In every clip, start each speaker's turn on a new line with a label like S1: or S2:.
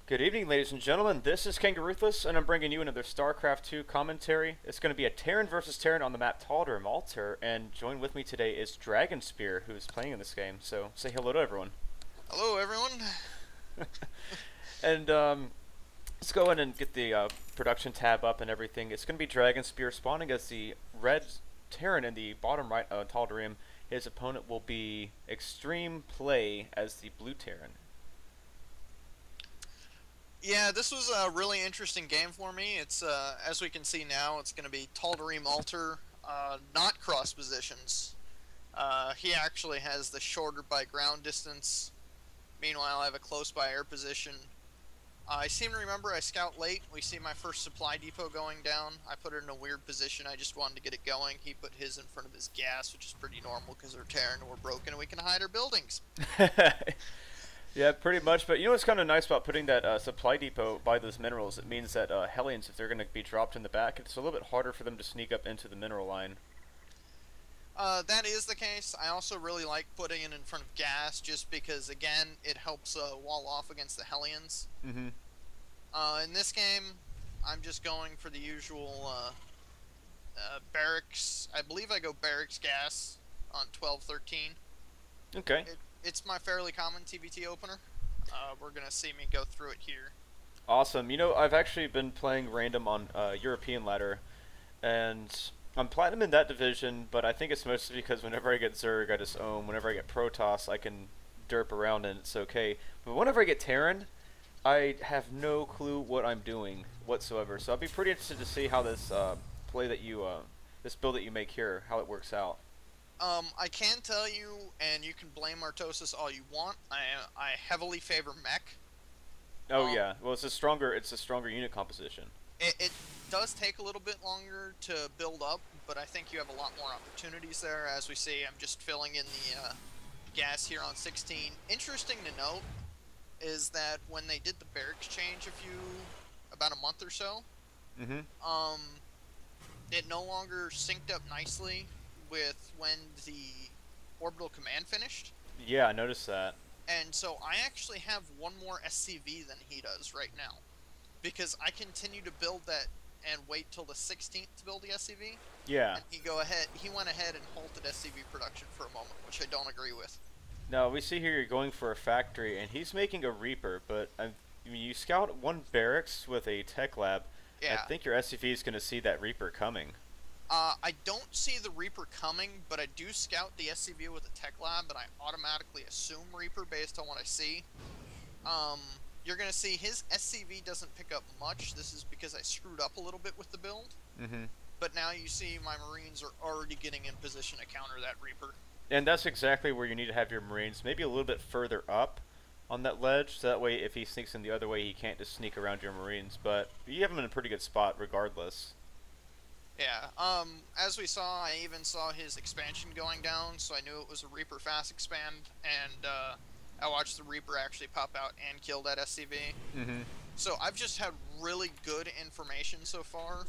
S1: Good evening, ladies and gentlemen. This is Kangaroothless, and I'm bringing you another StarCraft 2 commentary. It's going to be a Terran versus Terran on the map Tal'Darim Altar, and joined with me today is Dragonspear, who's playing in this game. So say hello to everyone.
S2: Hello, everyone.
S1: And let's go ahead and get the production tab up and everything. It's going to be Dragonspear spawning as the red Terran in the bottom right of Tal'Darim. His opponent will be ExtremeplaY as the blue Terran.
S2: Yeah, this was a really interesting game for me. It's as we can see now, it's going to be Tal'Darim Altar, not cross positions. He actually has the shorter by ground distance. Meanwhile, I have a close by air position. I seem to remember I scout late. We see my first supply depot going down. I put it in a weird position. I just wanted to get it going. He put his in front of his gas, which is pretty normal because they're Terran and we're broken and we can hide our buildings.
S1: Yeah, pretty much. But you know what's kind of nice about putting that supply depot by those minerals? It means that Hellions, if they're going to be dropped in the back, it's a little bit harder for them to sneak up into the mineral line.
S2: That is the case. I also really like putting it in front of gas, just because, again, it helps wall off against the Hellions.
S1: Mm-hmm.
S2: In this game, I'm just going for the usual barracks. I believe I go barracks gas on 12-13.
S1: Okay.
S2: It's my fairly common TBT opener. We're going to see me go through it here.
S1: Awesome. You know, I've actually been playing random on European ladder, and I'm platinum in that division, but I think it's mostly because whenever I get Zerg, I just own. Whenever I get Protoss, I can derp around and it's okay. But whenever I get Terran, I have no clue what I'm doing whatsoever. So I'd be pretty interested to see how this this build that you make here, how it works out.
S2: I can tell you, and you can blame Artosis all you want, I heavily favor mech.
S1: Oh yeah, well it's a stronger unit composition.
S2: It does take a little bit longer to build up, but I think you have a lot more opportunities there. As we see, I'm just filling in the gas here on 16. Interesting to note is that when they did the barracks change about a month or so, it no longer synced up nicely with when the orbital command finished.
S1: Yeah, I noticed that.
S2: And so I actually have one more SCV than he does right now, because I continue to build that and wait till the 16th to build the SCV.
S1: Yeah.
S2: And he went ahead and halted SCV production for a moment, which I don't agree with.
S1: Now we see here you're going for a factory, and he's making a Reaper, but I mean, you scout one barracks with a tech lab.
S2: Yeah.
S1: I think your SCV is going to see that Reaper coming.
S2: I don't see the Reaper coming, but I do scout the SCV with a tech lab, and I automatically assume Reaper based on what I see. You're going to see his SCV doesn't pick up much. This is because I screwed up a little bit with the build. But now you see my Marines are already getting in position to counter that Reaper.
S1: And that's exactly where you need to have your Marines, maybe a little bit further up on that ledge, so that way if he sneaks in the other way, he can't just sneak around your Marines. But you have him in a pretty good spot regardless.
S2: Yeah, as we saw, I even saw his expansion going down, so I knew it was a Reaper fast expand, and I watched the Reaper actually pop out and kill that SCV. So I've just had really good information so far.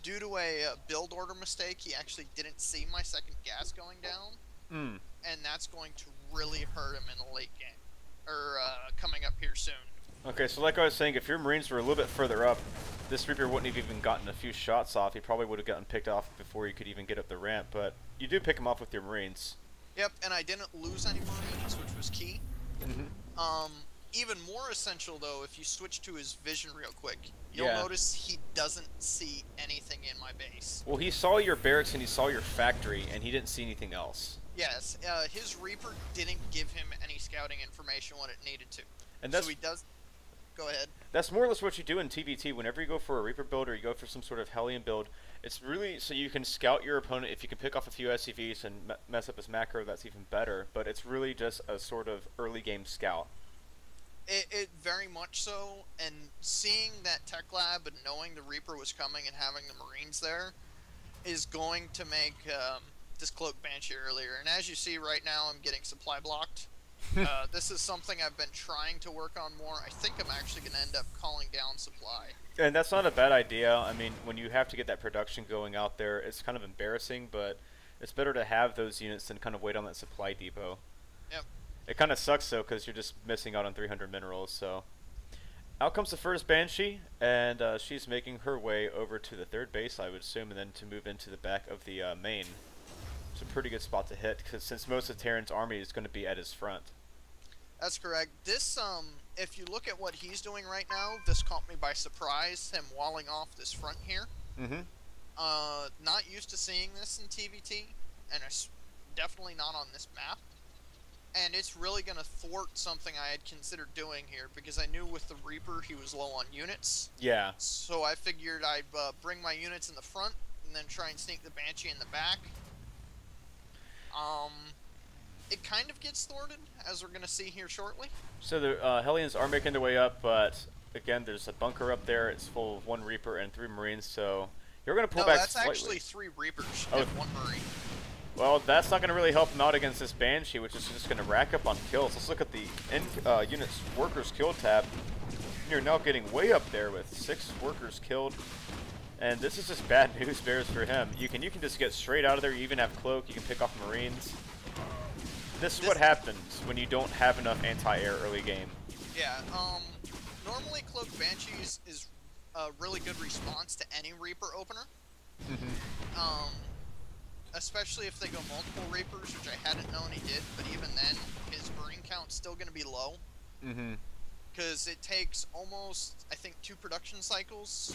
S2: Due to a build order mistake, he actually didn't see my second gas going down, and that's going to really hurt him in the late game, or coming up here soon.
S1: Okay, so like I was saying, if your Marines were a little bit further up, this Reaper wouldn't have even gotten a few shots off. He probably would have gotten picked off before you could even get up the ramp, but you do pick him off with your Marines.
S2: Yep, and I didn't lose any Marines, which was key. Even more essential, though, if you switch to his vision real quick, you'll notice he doesn't see anything in my base.
S1: Well, he saw your barracks and he saw your factory, and he didn't see anything else.
S2: Yes, his Reaper didn't give him any scouting information when it needed to.
S1: And that's,
S2: so he does... Go ahead.
S1: That's more or less what you do in TBT. Whenever you go for a Reaper build or you go for some sort of Hellion build, it's really so you can scout your opponent. If you can pick off a few SCVs and mess up his macro, that's even better. But it's really just a sort of early game scout.
S2: It very much so, and seeing that tech lab and knowing the Reaper was coming and having the Marines there is going to make this cloak Banshee earlier. And as you see right now, I'm getting supply blocked. This is something I've been trying to work on more. I think I'm actually going to end up calling down supply.
S1: And that's not a bad idea. I mean, when you have to get that production going out there, it's kind of embarrassing, but it's better to have those units than kind of wait on that supply depot.
S2: Yep.
S1: It kind of sucks, though, because you're just missing out on 300 minerals, so... out comes the first Banshee, and she's making her way over to the third base, I would assume, and then to move into the back of the main. It's a pretty good spot to hit, because since most of Terran's army is going to be at his front.
S2: That's correct. This, if you look at what he's doing right now, this caught me by surprise, him walling off this front here.
S1: Mm-hmm.
S2: Not used to seeing this in TVT, and it's definitely not on this map. And it's really going to thwart something I had considered doing here, because I knew with the Reaper he was low on units.
S1: Yeah.
S2: So I figured I'd bring my units in the front, and then try and sneak the Banshee in the back. It kind of gets thwarted, as we're going to see here shortly.
S1: So the Hellions are making their way up, but again, there's a bunker up there. It's full of 1 Reaper and 3 Marines, so you're going to pull back
S2: that's
S1: slightly.
S2: actually 3 Reapers and 1 Marine.
S1: Well, that's not going to really help him out against this Banshee, which is just going to rack up on kills. Let's look at the units workers kill tab. You're now getting way up there with 6 workers killed. And this is just bad news bears for him. You can just get straight out of there. You even have cloak. You can pick off Marines. This is what happens when you don't have enough anti-air early game.
S2: Yeah, normally Cloak Banshees is a really good response to any Reaper opener.
S1: Mm-hmm.
S2: Especially if they go multiple Reapers, which I hadn't known he did, but even then, his Marine count's still going to be low.
S1: Mm-hmm.
S2: Because it takes almost, I think, 2 production cycles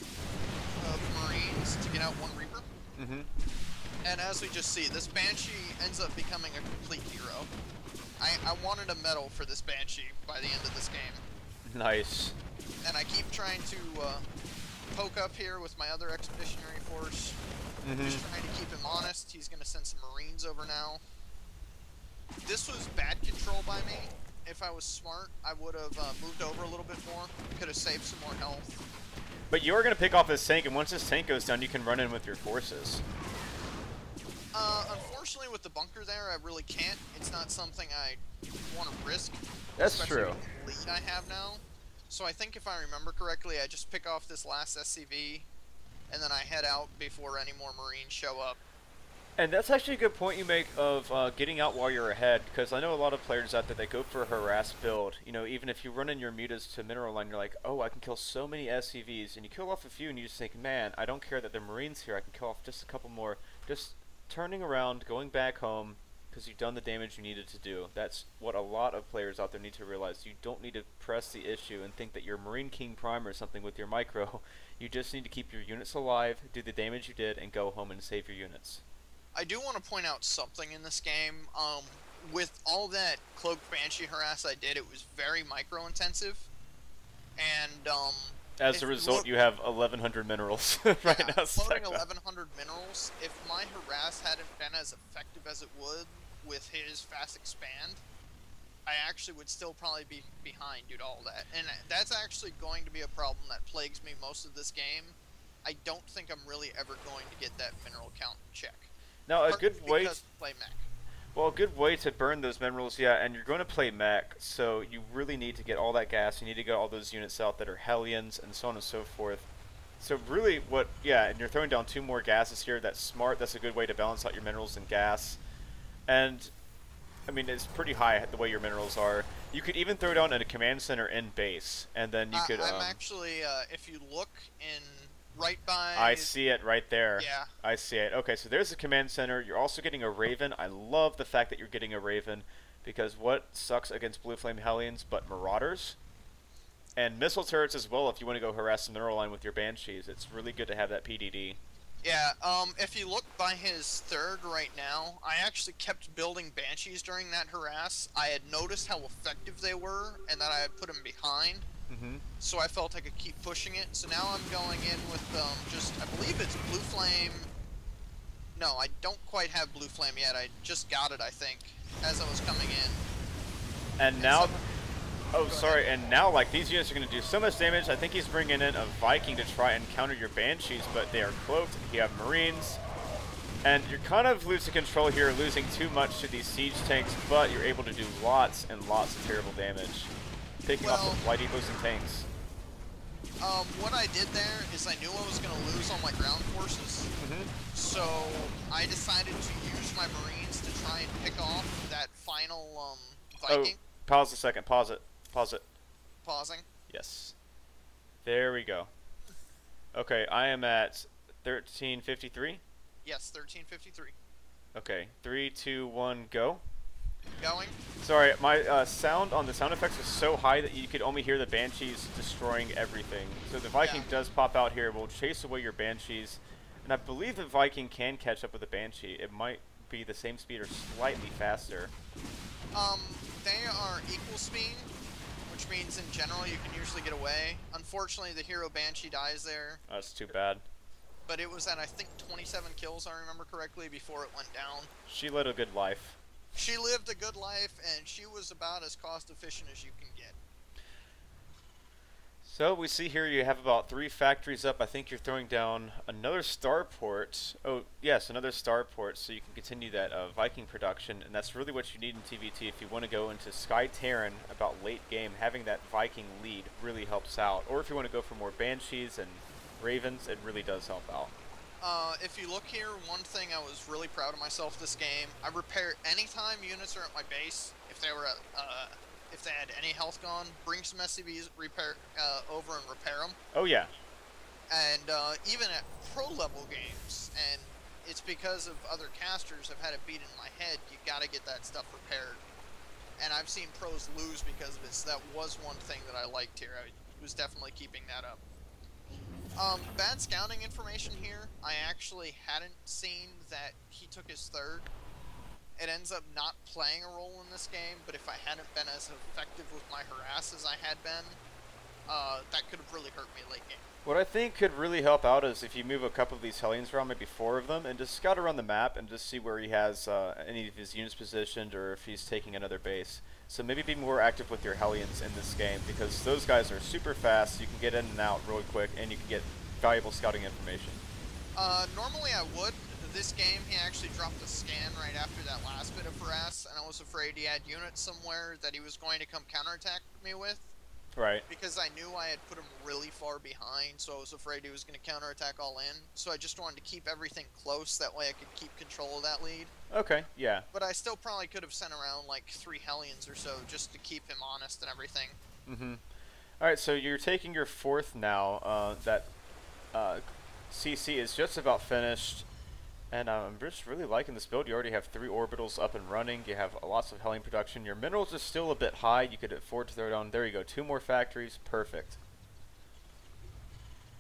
S2: of Marines to get out 1 Reaper.
S1: Mm-hmm.
S2: And as we just see, this Banshee ends up becoming a complete hero. I wanted a medal for this Banshee by the end of this game.
S1: Nice.
S2: And I keep trying to poke up here with my other expeditionary force.
S1: Mm-hmm.
S2: Just trying to keep him honest. He's going to send some Marines over now. This was bad control by me. If I was smart, I would have moved over a little bit more. Could have saved some more health.
S1: But you're going to pick off this tank, and once this tank goes down, you can run in with your forces.
S2: Unfortunately, with the bunker there, I really can't. It's not something I want to risk.
S1: That's
S2: especially
S1: true.
S2: with the lead I have now. So I think if I remember correctly, I just pick off this last SCV, and then I head out before any more Marines show up.
S1: And that's actually a good point you make of getting out while you're ahead, because I know a lot of players out there that go for a harass build. You know, even if you run in your mutas to mineral line, you're like, oh, I can kill so many SCVs, and you kill off a few, and you just think, man, I don't care that they're Marines here, I can kill off just a couple more. Just turning around, going back home, because you've done the damage you needed to do. That's what a lot of players out there need to realize. You don't need to press the issue and think that you're Marine King Prime or something with your micro. You just need to keep your units alive, do the damage you did, and go home and save your units.
S2: I do want to point out something in this game. With all that Cloak Banshee harass I did, it was very micro-intensive. And,
S1: as a result, you have 1,100 minerals right now.
S2: Floating 1,100 minerals. If my harass hadn't been as effective as it would with his fast expand, I actually would still probably be behind due to all that. And that's actually going to be a problem that plagues me most of this game. I don't think I'm really ever going to get that mineral count check.
S1: Now, a good way.
S2: Play mech.
S1: Well, a good way to burn those minerals, yeah, and you're going to play mech, so you really need to get all that gas. You need to get all those units out that are Hellions and so on and so forth. So really, and you're throwing down 2 more gases here. That's smart. That's a good way to balance out your minerals and gas. And I mean, it's pretty high the way your minerals are. You could even throw down a command center in base, and then you could.
S2: I'm actually, if you look in. Right by...
S1: I see it right there.
S2: Yeah.
S1: I see it. Okay, so there's the command center. You're also getting a Raven. I love the fact that you're getting a Raven, because what sucks against Blue Flame Hellions but Marauders? And missile turrets as well if you want to go harass the mineral line with your Banshees. It's really good to have that PDD.
S2: Yeah, if you look by his third right now, I actually kept building Banshees during that harass. I had noticed how effective they were, and that I had put them behind.
S1: Mm-hmm.
S2: So I felt I could keep pushing it. So now I'm going in with just, I believe it's Blue Flame. No, I don't quite have Blue Flame yet. I just got it, I think, as I was coming in.
S1: And now, and now, like, these units are going to do so much damage. I think he's bringing in a Viking to try and counter your Banshees, but they are cloaked. You have Marines. And you're kind of losing control here, losing too much to these siege tanks, but you're able to do lots and lots of terrible damage. Taking off the light depots and tanks.
S2: What I did there is I knew I was going to lose all my ground forces.
S1: Mm-hmm.
S2: So I decided to use my Marines to try and pick off that final Viking.
S1: Oh, pause a second. Pause it. Pause it.
S2: Pausing.
S1: Yes. There we go. Okay, I am at 1353.
S2: Yes, 1353.
S1: Okay, 3, 2, 1, go.
S2: Going.
S1: Sorry, my sound on the sound effects is so high that you could only hear the Banshees destroying everything. So the Viking does pop out here. We'll chase away your Banshees. And I believe the Viking can catch up with the Banshee. It might be the same speed or slightly faster.
S2: They are equal speed, which means in general you can usually get away. Unfortunately, the hero Banshee dies there.
S1: That's too bad.
S2: But it was at, I think, 27 kills, I remember correctly, before it went down.
S1: She led a good life.
S2: She lived a good life, and she was about as cost efficient as you can get.
S1: So we see here you have about 3 factories up. I think you're throwing down another starport. Oh, yes, another starport, so you can continue that Viking production. And that's really what you need in TVT if you want to go into Sky Terran about late game. Having that Viking lead really helps out. Or if you want to go for more Banshees and Ravens, it really does help out.
S2: If you look here, one thing I was really proud of myself this game, I repair anytime units are at my base. If they were at, if they had any health gone, bring some SCVs over and repair them.
S1: Oh yeah.
S2: And even at pro level games, and it's because of other casters have had it beat in my head, you gotta get that stuff repaired. And I've seen pros lose because of it, so that was one thing that I liked here. I was definitely keeping that up. Bad scouting information here. I actually hadn't seen that he took his third. It ends up not playing a role in this game, but if I hadn't been as effective with my harass as I had been, that could have really hurt me late game.
S1: What I think could really help out is if you move a couple of these Hellions around, maybe 4 of them, and just scout around the map and just see where he has any of his units positioned or if he's taking another base. So maybe be more active with your Hellions in this game because those guys are super fast, you can get in and out really quick, and you can get valuable scouting information.
S2: Normally I would. This game, he actually dropped a scan right after that last bit of harass, and I was afraid he had units somewhere that he was going to come counterattack me with.
S1: Right.
S2: Because I knew I had put him really far behind, so I was afraid he was going to counterattack all in. So I just wanted to keep everything close, that way I could keep control of that lead.
S1: Okay, yeah.
S2: But I still probably could have sent around like 3 Hellions or so, just to keep him honest and everything.
S1: Mm-hmm. Alright, so you're taking your 4th now. That CC is just about finished. And I'm just really liking this build. You already have 3 orbitals up and running. You have lots of Hellion production. Your minerals are still a bit high. You could afford to throw down. There you go. 2 more factories. Perfect.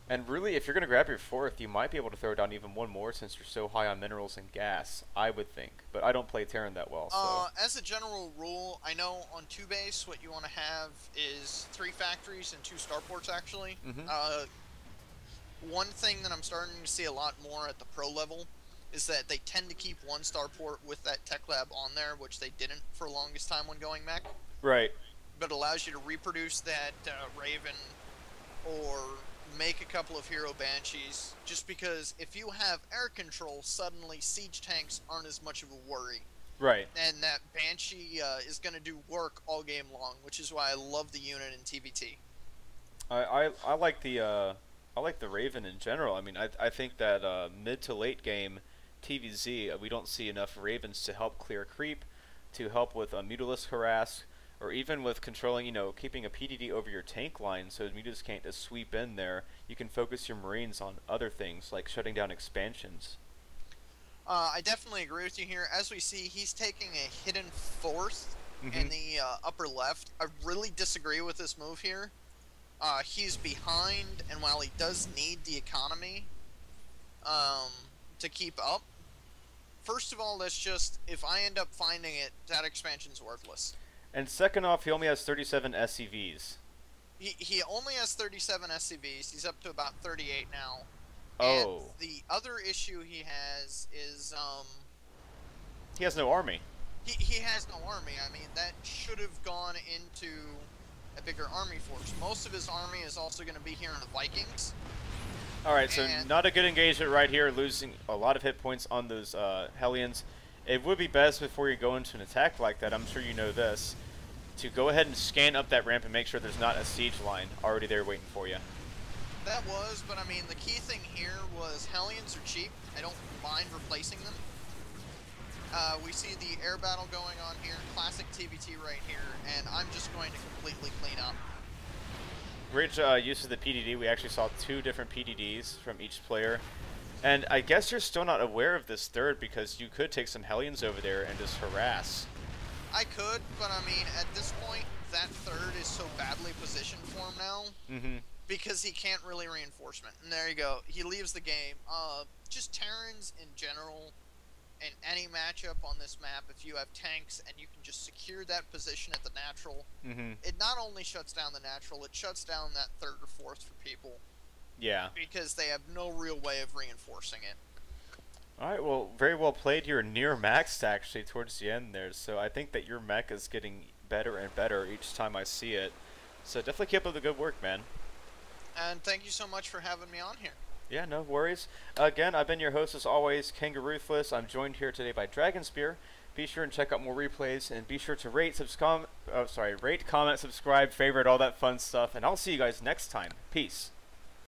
S1: And really, if you're going to grab your 4th, you might be able to throw down even 1 more since you're so high on minerals and gas, I would think. But I don't play Terran that well, so...
S2: As a general rule, I know on 2 base, what you want to have is 3 factories and 2 starports, actually.
S1: Mm-hmm.
S2: One thing that I'm starting to see a lot more at the pro level is that they tend to keep 1 starport with that tech lab on there, which they didn't for the longest time when going mech.
S1: Right.
S2: But it allows you to reproduce that Raven or make a couple of hero Banshees, just because if you have air control, suddenly siege tanks aren't as much of a worry.
S1: Right.
S2: And that Banshee is going to do work all game long, which is why I love the unit in TVT.
S1: I like the Raven in general. I mean, I think that mid to late game TVZ, we don't see enough Ravens to help clear creep, to help with Mutalisk harass, or even with controlling, keeping a PDD over your tank line so Mutas can't just sweep in there. You can focus your Marines on other things, like shutting down expansions.
S2: I definitely agree with you here. As we see, he's taking a hidden 4th in the upper left. I really disagree with this move here. He's behind, and while he does need the economy to keep up, first of all, that's just, if I end up finding it, that expansion's worthless.
S1: And second off, he only has 37 SCVs.
S2: He only has 37 SCVs. He's up to about 38 now.
S1: Oh.
S2: And the other issue he has is,
S1: he has no army.
S2: He has no army. I mean, that should have gone into a bigger army force. Most of his army is also going to be here in the Vikings.
S1: Alright, so not a good engagement right here, losing a lot of hit points on those Hellions. It would be best before you go into an attack like that, I'm sure you know this, to go ahead and scan up that ramp and make sure there's not a siege line already there waiting for you.
S2: That was, but I mean, the key thing here was Hellions are cheap. I don't mind replacing them. We see the air battle going on here, classic TVT right here, and I'm just going to completely clean up.
S1: great use of the PDD. We actually saw 2 different PDDs from each player. And I guess you're still not aware of this third because you could take some Hellions over there and just harass.
S2: I could, but I mean, at this point, that third is so badly positioned for him now.
S1: Mm-hmm.
S2: Because he can't really reinforcement. And there you go. He leaves the game. Just Terrans in general, in any matchup on this map, if you have tanks and you can just secure that position at the natural, it not only shuts down the natural, it shuts down that third or fourth for people.
S1: Yeah.
S2: Because they have no real way of reinforcing it.
S1: Alright, well, very well played. You're near maxed, actually, towards the end there. So I think that your mech is getting better and better each time I see it. So definitely keep up the good work, man.
S2: And thank you so much for having me on here.
S1: Yeah, no worries. Again, I've been your host as always, Kangaroothless. I'm joined here today by Dragonspear. Be sure and check out more replays, and be sure to rate, comment, subscribe, favorite, all that fun stuff. And I'll see you guys next time. Peace.